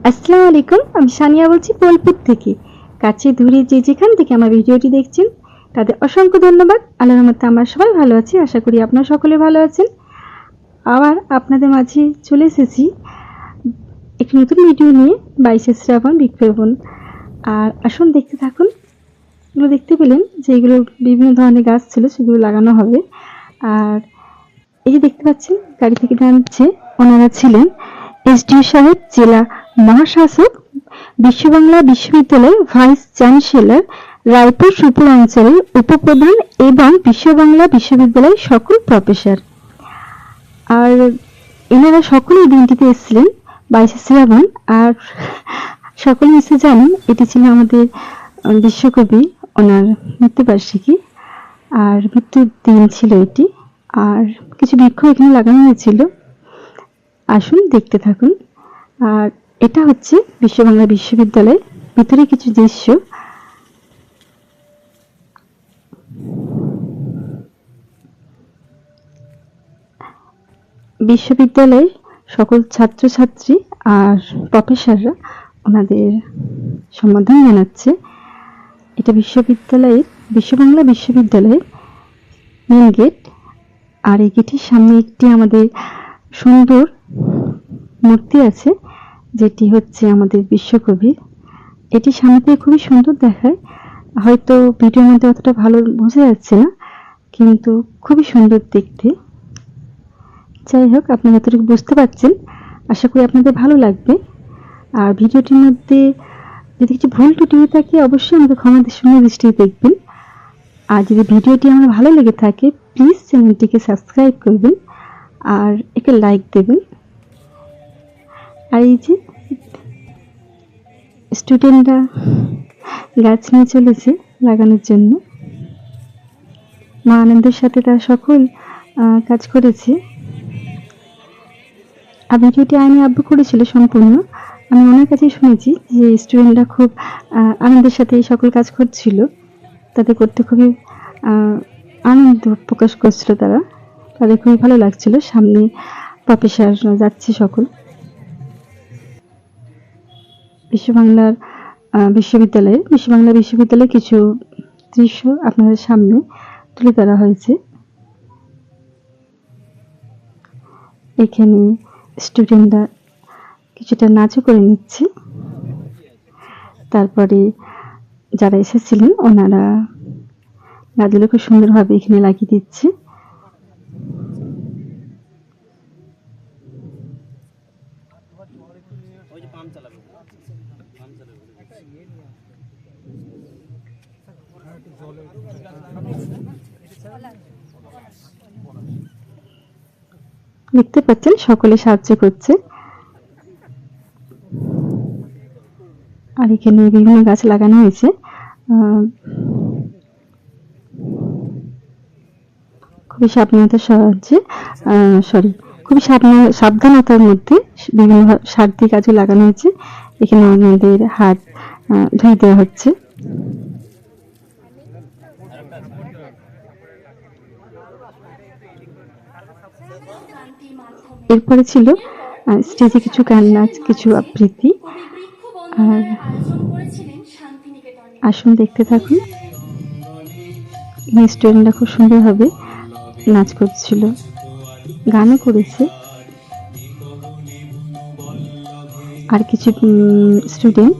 আসসালামু আলাইকুম, আমি সানিয়া বলছি বোলপুর থেকে। কাছে দূরে যে যেখান থেকে আমার ভিডিওটি দেখছেন তাদের অসংখ্য ধন্যবাদ। আল্লাহর রহমতে আমরা সবাই ভালো আছি, আশা করি আপনারা সকলে ভালো আছেন। আবার আপনাদের মাঝে চলে এসেছি একটি নতুন ভিডিও নিয়ে, 22শে শ্রাবণ বৃক্ষরোপণ। আর আসুন দেখতে থাকুন। এগুলো দেখতে পেলেন যে এগুলো বিভিন্ন ধরনের গাছ ছিল, সেগুলো লাগানো হবে। আর এই যে দেখতে পাচ্ছেন গাড়ি থেকে নামছে, ওনারা ছিলেন এসডিও সাহেব, জেলা মহাশাসক, বিশ্ববাংলা বিশ্ববিদ্যালয়ের ভাইস চ্যান্সেলর, রায়পুর সুপুর অঞ্চলের উপপ্রধান এবং বিশ্ববাংলা বিশ্ববিদ্যালয়ের সকল প্রফেসর। আর এনারা সকলেই দিনটিতে এসেছিলেন 22শে শ্রাবণ। আর সকলে নিশ্চয় জানেন এটি ছিল আমাদের বিশ্বকবি, ওনার মৃত্যুবার্ষিকী আর মৃত্যুর দিন ছিল এটি। আর কিছু বৃক্ষ এখানে লাগানো হয়েছিল, আসুন দেখতে থাকুন। আর এটা হচ্ছে বিশ্ববাংলা বিশ্ববিদ্যালয়ের ভিতরে কিছু দৃশ্য। বিশ্ববিদ্যালয়ের সকল ছাত্রছাত্রী আর প্রফেসররা ওনাদের সম্বোধন জানাচ্ছে। এটা বিশ্ববিদ্যালয়ের বিশ্ববাংলা বিশ্ববিদ্যালয়ের মেন গেট। আর এই গেটের সামনে একটি আমাদের সুন্দর মূর্তি আছে, যেটি হচ্ছে আমাদের বিশ্বকবির। এটি সামনে থেকে খুবই সুন্দর দেখায়, হয়তো ভিডিওর মধ্যে অতটা ভালো বোঝা যাচ্ছে না, কিন্তু খুবই সুন্দর দেখতে। যাই হোক, আপনারা যতটুকু বুঝতে পারছেন আশা করি আপনাদের ভালো লাগবে। আর ভিডিওটির মধ্যে যদি কিছু ভুল ত্রুটি হয়ে থাকে অবশ্যই আমাকে ক্ষমা দৃষ্টিতে দেখবেন। আর যদি ভিডিওটি আমার ভালো লেগে থাকে প্লিজ চ্যানেলটিকে সাবস্ক্রাইব করবেন আর একটা লাইক দেবেন। আর এই যে স্টুডেন্টরা গাছ নিয়ে চলেছে লাগানোর জন্য, মা আনন্দের সাথে তারা সকল কাজ করেছে। আর ভিডিওটি আমি আব্বু করেছিল সম্পূর্ণ। আমি ওনার কাছেই শুনেছি যে স্টুডেন্টরা খুব আনন্দের সাথে এই সকল কাজ করছিল, তাদের করতে খুবই আনন্দ প্রকাশ করছিল তারা, তাদের খুবই ভালো লাগছিল। সামনে প্রফেসর যাচ্ছে সকল। বিশ্ববাংলা বিশ্ববিদ্যালয়ে কিছু দৃশ্য আপনাদের সামনে তুলে ধরা হয়েছে। এখানে স্টুডেন্টরা কিছুটা নাচও করে নিচ্ছে। তারপরে যারা এসেছিলেন ওনারা গাছগুলো খুব সুন্দরভাবে এখানে লাগিয়ে দিচ্ছে। দেখতে পাচ্ছেন সকলে সাহায্য করছে। আর এখানে বিভিন্ন গাছ লাগানো হয়েছে। খুবই সাবধানতার মধ্যে বিভিন্ন সার দিয়ে গাছও লাগানো হয়েছে। এখানে আমাদের হাত ধুয়ে দেওয়া হচ্ছে। এরপরে ছিল স্টেজে কিছু গান, নাচ, কিছু আবৃত্তি। আর আসুন দেখতে থাকুন। স্টুডেন্টরা খুব সুন্দরভাবে নাচ করছিল, গানও করেছে। আর কিছু স্টুডেন্ট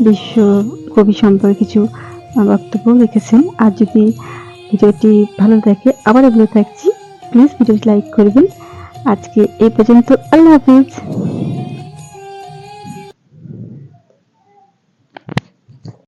বিশ্ব কবি সম্পর্কে কিছু বক্তব্য রেখেছেন। আর যদি ভিডিওটি ভালো থাকে আবারও বলে থাকছি প্লিজ ভিডিওটি লাইক করবেন। আজকে এই পর্যন্ত, আল্লাহ হাফিজ।